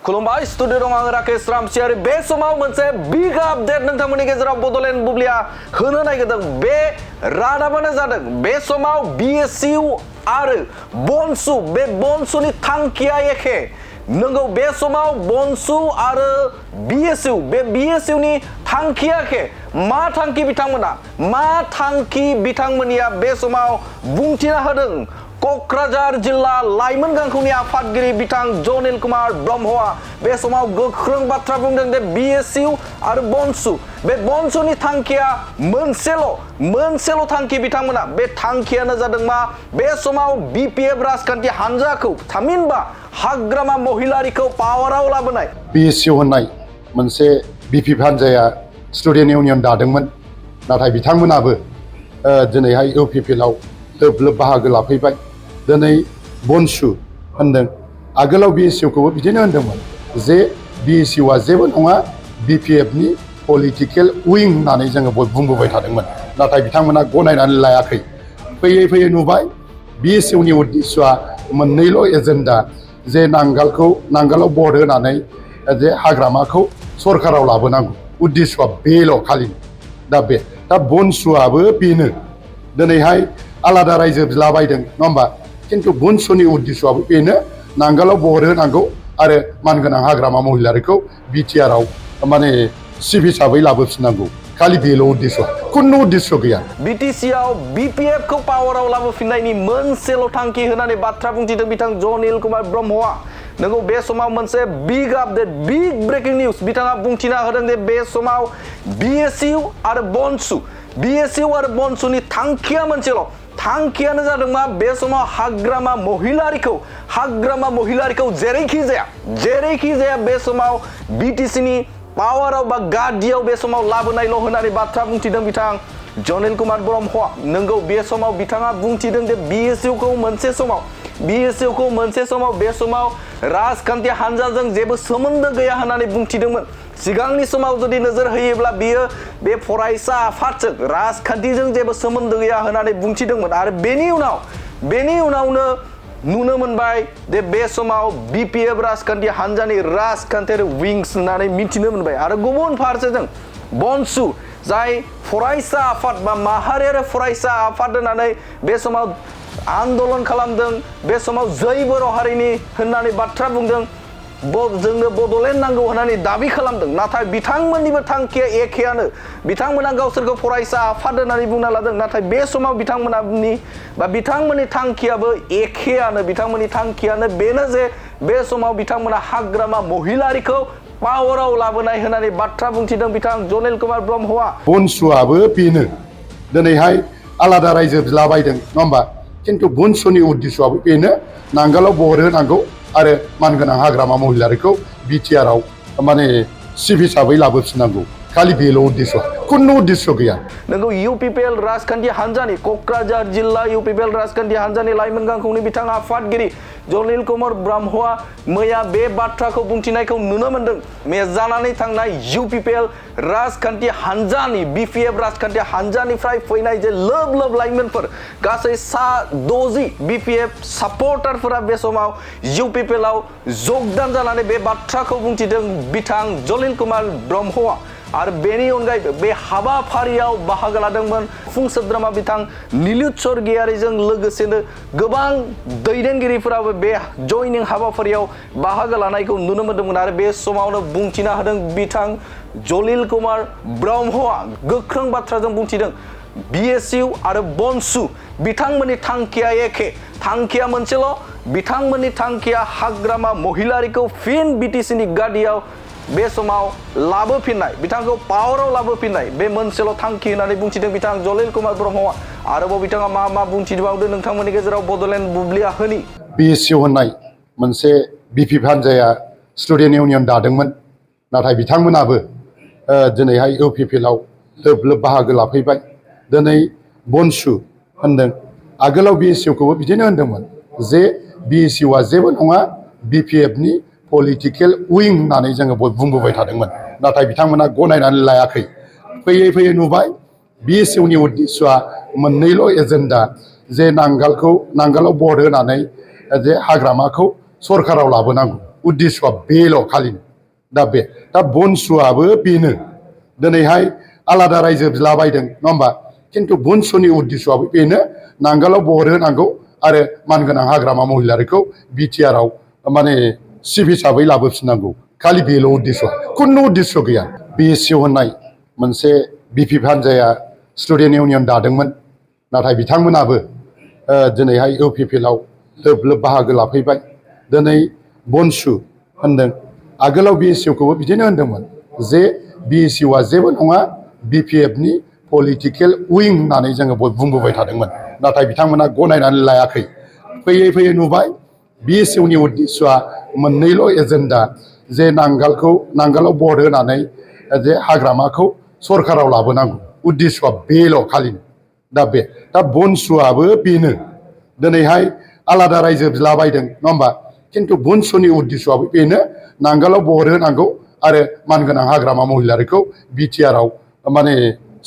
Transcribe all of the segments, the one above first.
खुलुमबाय स्टुडिअ दं आं राकेश रामसियारि बे समाव मोनसे बिग आपडेट नोंथांमोननि गेजेराव बड'लेण्ड बुब्लिया होनो नागिरदों बे रादाबानो जादों बे समाव बिएसइउ आरो बनसु बे बनसुनि थांखिया एखे नंगौ बे समाव बनसु आरो बिएसइउ बे बिएसइउनि थांखिया एखे मा थांखि बिथांमोना मा थांखि बिथांमोनिया बे समाव बुंथिना होदों क'क्राझार जिल्ला लाइमोन गांखौनि आफादगिरि बिथां जनिल कुमार ब्रह्मआ बे समाव गोख्रों बाथ्रा बुंदों दे बिएसइउ आरो बनसु बे बनसुनि थांखिया मोनसेल' थांखि बिथांमोना बे थांखियानो जादों मा बे समाव बिपिएफ राजखान्थि हानजाखौ थामहिनबा हाग्रामा महिलारिखौ पावाराव लाबोनाय बिएसइउ होननाय मोनसे बिपिएफ हानजाया स्टुडेन्ट इउनियन दादोंमोन नाथाय बिथांमोनाबो दिनैहाय इउपिपिएलआव लोब बाहागो लाफैबाय दिनै बनसु होनदों आगोलाव बिएसइउखौबो बिदिनो होनदोंमोन जे बिएसइउआ जेबो नङा बिपिएफनि पलिटिकेल उइं होननानै जोङो बुंबोबाय थादोंमोन नाथाय बिथांमोना गनायनानै लायाखै फैयै नुबाय बिएसइउनि उद्देश्यआ मोननैल' एजेन्डा जे नांगालाव बर्ड होनानै जे हाग्रामाखौ सरकाराव लाबोनांगौ उद्देश्यआ बेल' खालि दा बनसुआबो बेनो दिनैहाय आलादा रायजो बिलाबायदों नङा होमबा खिन्थु बनसुनि उद्देश्यआबो बेनो नांगालाव बहर होनांगौ आरो मानगोनां हाग्रामा महिलारिखौ बिटिआरआव माने चिफ हिसाबै लाबोफिननांगौ खालि बेल' उद्देश्यआ खुनु उद्देश्य गैया बिटिसिआव बिपिएफखौ पावाराव लाबोफिननायनि मोनसेल' थांखि होनानै बाथ्रा बुंथिदों बिथां जनिल कुमार ब्रह्मआ नंगौ बे समाव मोनसे big update big breaking news बिथाङा बुंथिना होदों दे बे समाव बिएसइउ आरो बनसुनि थांखिया मोनसेल' थांखियानो जादों मा बे समाव हाग्रामा महिलारिखौ जेरैखि जाया बे समाव बिटिसिनि पावाराव बा गादियाव बे समाव लाबोनायल' होननानै बाथ्रा बुंथिदों बिथां जनिल कुमार ब्रह्मआ नंगौ बे समाव बिथाङा बुंथिदों जे बिएसइउखौ मोनसे समाव बे समाव राजखान्थि हानजाजों जेबो सोमोन्दो गैया होननानै बुंथिदोंमोन सिगांनि समाव जुदि नोजोर होयोब्ला बियो बे फरायसा आफादजों राजखान्थिजों जेबो सोमोन्दो गैया होननानै बुंथिदोंमोन आरो बेनि उनावनो नुनो मोनबाय जे बे समाव बिपिएफ राजखान्थि हानजानि राजखान्थियारि विंस होननानै मिथिनो मोनबाय आरो गुबुन फारसेजों बनसु जाय फरायसा आफाद बा माहारियारि फरायसा आफाद होननानै बे समाव आन्दलन खालामदों बे समाव जै बर' हारिनि होननानै बाथ्रा बुंदों जोंनो बड'लेण्ड नांगौ होननानै दाबि खालामदों नाथाय बिथांमोननिबो थांखिया एखेयानो बिथांमोना गावसोरखौ फरायसा आफाद होननानै बुंना लादों नाथाय बे समाव बिथांमोननि थांखियाबो एखेयानो बिथांमोननि थांखियानो बेनो जे बे समाव बिथांमोना हाग्रामा महिलारिखौ पावाराव लाबोनाय होननानै बाथ्रा बुंथिदों बिथां जनिल कुमार ब्रह्मआ बनसुआबो बेनो दिनैहाय आलादा रायजो बिलाबायदों नङा होमबा खिन्थु बनसुनि उद्देश्यआबो बेनो नांगालाव बहर होनांगौ आरो मानगोनां हाग्रामा महिलारिखौ बिटिआरआव माने चिफ हिसाबै लाबोफिननांगौ खालि बेल' उद्देश्यआ खुनु उद्देश्य गैया नंगौ इउपिपिएल राजखान्थि हानजानि क'क्राझार जिल्ला इउपिपिएल राजखान्थि हानजानि लाइमोन गांखौनि बिथां आफादगिरि जनिल कुमार ब्रह्मआ मैया बे बाथ्राखौ बुंथिनायखौ नुनो मोनदों जानानै थांनाय इउपिपिएल राजखान्थि हानजानि बिपिएफ राजखान्थि हानजानिफ्राय फैनाय जे लोब लाइमोनफोर गासै 60 बिपिएफ सापर्टारफोरा बे समाव इउपिपिएलआव जगदान जानानै बे बाथ्राखौ बुंथिदों बिथां जनिल कुमार ब्रह्मआ आरो बेनि अनगायैबो बे हाबाफारियाव बाहागो लादोंमोन फुं सोद्रोमा बिथां निलुत स्वर्गियारिजों लोगोसेनो गोबां दैदेनगिरिफोराबो बे जयनिं हाबाफारियाव बाहागो लानायखौ नुनो मोन्दोंमोन आरो बे समावनो बुंथिना होदों बिथां जनिल कुमार ब्रह्मआ गोख्रों बाथ्राजों बुंथिदों बिएसइउ आरो बनसु बिथांमोननि थांखिया एखे थांखिया मोनसेल' बिथांमोननि थांखिया हाग्रामा महिलारिखौ फिन बिटिसिनि गादियाव बे समाव लाबोफिननाय बिथांखौ पावाराव लाबोफिननाय बे मोनसेल' थांखि होननानै बुंथिदों बिथां जनिल कुमार ब्रह्मआ आरोबाव बिथाङा मा बुंथिबावदों नोंथांमोननि गेजेराव बड'लेण्ड बुब्लिया होनि बिएसइउ होननाय मोनसे बिपिएफ हानजाया स्टुडेन्ट इउनियन दादोंमोन नाथाय बिथांमोनाबो दिनैहाय इउपिपिएलआव लोब बाहागो लाफैबाय दिनै बनसु होनदों आगोलाव बिएसइउखौबो बिदिनो होनदोंमोन जे बिएसइउआ जेबो नङा बिपिएफनि पलिटिकेल उइं होननानै जोङो बुंबोबाय थादोंमोन नाथाय बिथांमोना गनायनानै लायाखै फैयै नुबाय बिएसइउनि उद्देश्यआ मोननैल' एजेन्डा जे नांगालाव बर्ड होनानै जे हाग्रामाखौ सरकाराव लाबोनांगौ उद्देश्यआ बेल' खालिनो दा बनसुआबो बेनो दिनैहाय आलादा रायजो बिलाबायदों नङा होमबा खिन्थु बनसुनि उद्देश्यआबो बेनो नांगोलाव बहर होनांगौ आरो मानगोनां हाग्रामा महिलारिखौ बिटिआरआव माने चिफ हिसाबै लाबोफिननांगौ खालि बेल' उद्देश्यआ खुनु उद्देश्य गैया बिएसइउ होननाय मोनसे बिपिएफ हान्जाया स्टुडेन्ट इउनियन दादोंमोन नाथाय बिथांमोनाबो दिनैहाय इउपिपिएलआव लोब लोब बाहागो लाफैबाय दिनै बनसु होनदों आगोलाव बिएसइउखौबो बिदिनो होनदोंमोन जे बिएसइउआ जेबो नङा बिपिएफनि पलिटिकेल उइं होननानै जोङो बुंबोबाय थादोंमोन नाथाय बिथांमोना गनायनानै लायाखै फैयै फैयै नुबाय बिएसइउनि उद्देश्यआ मोननैल' एजेन्डा जे नांगालाव बहर होनानै जे हाग्रामाखौ सरकाराव लाबोनांगौ उद्देश्यआ बेल' खालिनो दा बनसुआबो बेनो दिनैहाय आलादा रायजो बिलाबायदों नङा होमबा खिन्थु बनसुनि उद्देश्यआबो बेनो नांगालाव बहर होनांगौ आरो मानगोनां हाग्रामा महिलारिखौ बिटिआरआव माने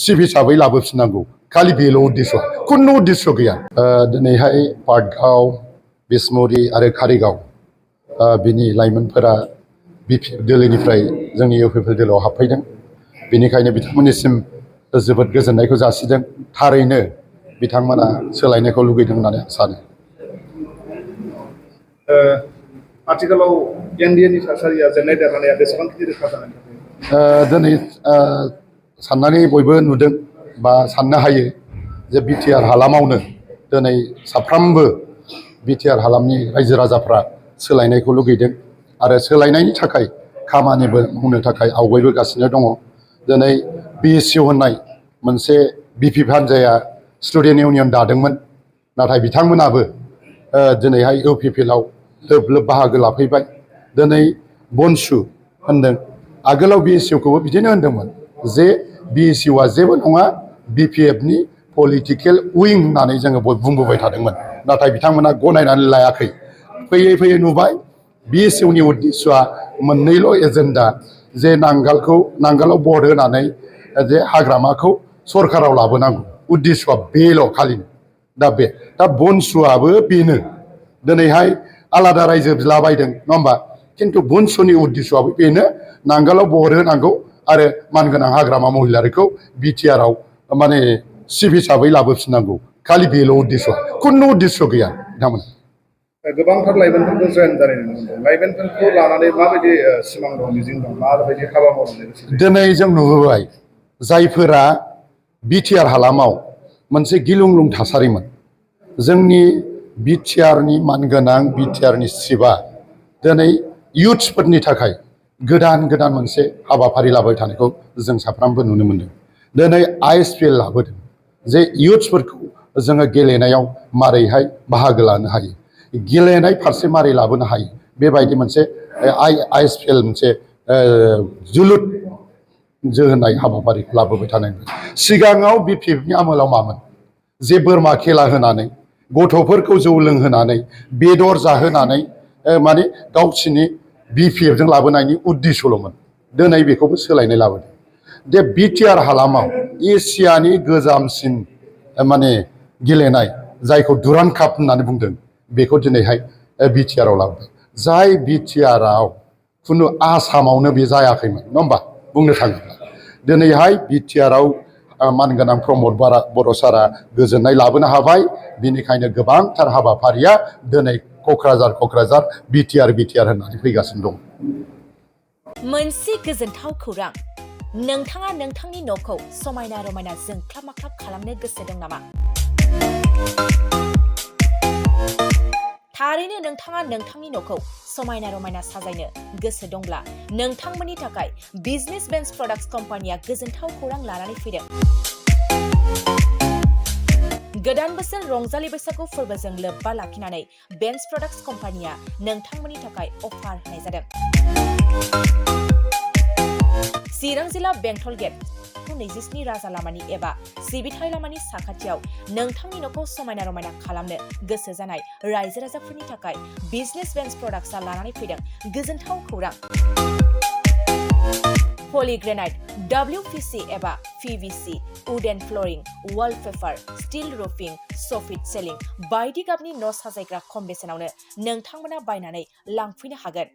चिफ हिसाबै लाबोफिननांगौ खालि बेल' उद्देश्यआ खुनु उद्देश्य गैया दिनैहाय पाटगाव बिसमुरि आरो कारिगाव बिनि लाइमोनफोरा बिपिएफ दोलोनिफ्राय जोंनि इउपिपिएल दोलोआव हाबफैदों बेनिखायनो बिथांमोननिसिम जोबोद गोजोननायखौ जासिदों थारैनो बिथांमोना सोलायनायखौ लुगैदों होननानै आं सानो आथिखालाव एनडिएनि थासारिया जेननाय देरहानाया बेसेबांखिनि रोखा जानानै दिनै साननानै बयबो नुदों बा साननो हायो जे बिटिआर हालामावनो दिनै साफ्रोमबो बिटिआर हालामनि रायजो राजाफ्रा सोलायनायखौ लुगैदों आरो सोलायनायनि थाखाय खामानिबो मावनो थाखाय आवगायबोगासिनो दङ दिनै बिएसइउ होननाय मोनसे बिपिएफ हान्जाया स्टुडेन्ट इउनियन दादोंमोन नाथाय बिथांमोनाबो दिनैहाय इउपिपिएलआव लोब लोब बाहागो लाफैबाय दिनै बनसु होनदों आगोलाव बिएसइउखौबो बिदिनो होनदोंमोन जे बिएसइउआ जेबो नङा बिपिएफनि पलिटिकेल उइं होननानै जोङो बुंबोबाय थादोंमोन नाथाय बिथांमोना गनायनानै लायाखै फैयै फैयै नुबाय बिएसइउनि उद्देश्यआ मोननैल' एजेन्डा जे नांगालाव बहर होनानै जे हाग्रामाखौ सरकाराव लाबोनांगौ उद्देश्यआ बेल' खालिनो दा बनसुआबो बेनो दिनैहाय आलादा रायजो बिलाबायदों नङा होमबा खिन्थु बनसुनि उद्देश्यआबो बेनो नांगालाव बहर होनांगौ आरो मानगोनां हाग्रामा महिलारिखौ बिटिआरआव माने चिफ हिसाबै लाबोफिननांगौ खालि बेल' उद्देश्यआ खुनु उद्देश्य गैया बिथांमोना गोबांथार लाइमोनफोरखौ जयेन जानाय नुनो मोनदों लाइमोनफोरखौ लानानै माबायदि सिमां दं मिजिं दं माबायदि हाबा मावनो दिनै जों नुबोबाय जायफोरा बिटिआर हालामाव मोनसे गिलुंलुं थासारिमोन जोंनि बिटिआरनि मानगोनां बिटिआरनि चिफआ दिनै इयुथ्सफोरनि थाखाय गोदान मोनसे हाबाफारि लाबाय थानायखौ जों साफ्रोमबो नुनो मोनदों दिनै आइएसपिएल लाबोदों जे इयुथ्सफोरखौ जोङो गेलेनायाव मारैहाय बाहागो लानो हायो गेलेनाय फारसे मारै लाबोनो हायो बेबायदि मोनसे आइएसपिएल मोनसे जोलुर जोहोनाय हाबाफारिखौ लाबोबाय थानाय सिगाङाव बिपिएफनि आमोलाव मामोन जे बोरमा खेला होनानै गथ'फोरखौ जौ लोंहोनानै बेदर जाहोनानै माने गावसिनि बिपिएफजों लाबोनायनि उद्देश्यल'मोन दिनै बेखौबो सोलायनाय लाबोदों जे बिटिआर हालामाव एसियानि गोजामसिन माने गेलेनाय जायखौ दुरान्ड काप होननानै बुंदों बेखौ दिनैहाय बिटिआरआव लाबोबाय जाय बिटिआरआव खुनु आसामावनो बे जायाखैमोन नङा होमबा बुंनो थाङोब्ला दिनैहाय बिटिआरआव मानगोनां प्रमद बर' सारा गोजोननाय लाबोनो हाबाय बिनिखायनो गोबांथार हाबाफारिया दिनै क'क्राझार बिटिआर होननानै फैगासिनो दं मोनसे गोजोनथाव खौरां नोंथाङा नोंथांनि न'खौ समायना रमायना जोंख्लाब माख्लाब खालामनो गोसो दं नामा थारैनो नोंथाङा नोंथांनि न'खौ समायना रमायना साजायनो गोसो दंब्ला नोंथांमोननि थाखाय बिजनेस बेन्स प्रडाक्ट्स कम्पानिया गोजोनथाव खौरां लानानै फैदों गोदान बोसोर रंजालि बैसागु फोरबोजों लोब्बा लाखिनानै बेन्स प्रडाक्ट्स कम्पानिया नोंथांमोननि थाखाय अफार होनाय जादों चिरां जिल्ला बेंटल गेट 27 राजा लामानि एबा सिबिथाय लामानि साखाथियाव नोंथांनि न'खौ समायना रमायना खालामनो गोसो जानाय रायजो राजाफोरनि थाखाय बिजनेस बेन्स प्रडाक्ट्सआ लानानै फैदों गोजोनथाव खौरां पलिग्रेनाइट, WPC एबा PVC, wooden flooring, wallpaper, steel roofing, soffit ceiling बायदि गाबनि न' साजायग्रा खम बेसेनावनो नोंथांमोना बायनानै लांफैनो हागोन।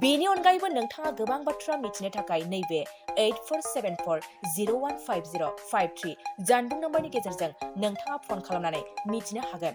बेनि अनगायैबो नोंथाङा गोबां बाथ्रा मिथिनो थाखाय नैबे 8474015053 जानबुं नम्बरनि गेजेरजों नोंथाङा फन खालामनानै मिथिनो हागोन।